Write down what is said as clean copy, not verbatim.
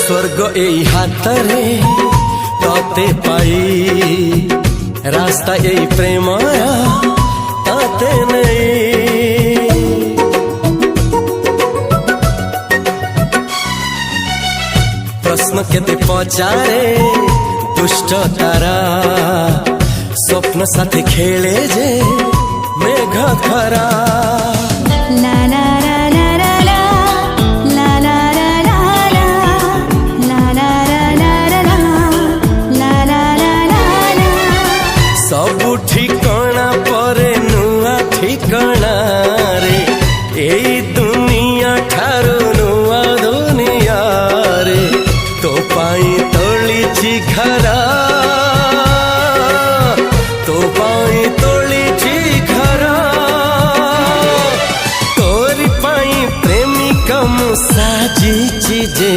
स्वर्ग एई हातरे तते पाई रास्ता एई प्रेमया ताते नहीं। प्रश्न केते पचारे दुष्ट तारा स्वप्न साथी खेले जे मेघ खरा। ला ला ला ला ला ला ला ला ला ला ला ला ला ला ला। सबु ठिकाना परे नुआ ठिकाना रे एई दुनिया ठारू नुआ दुनिया रे। तो पाई तोलिछि घरा तो पाई तोलिछि घरा तोरी पाई प्रेमिका मु साजिछि जे।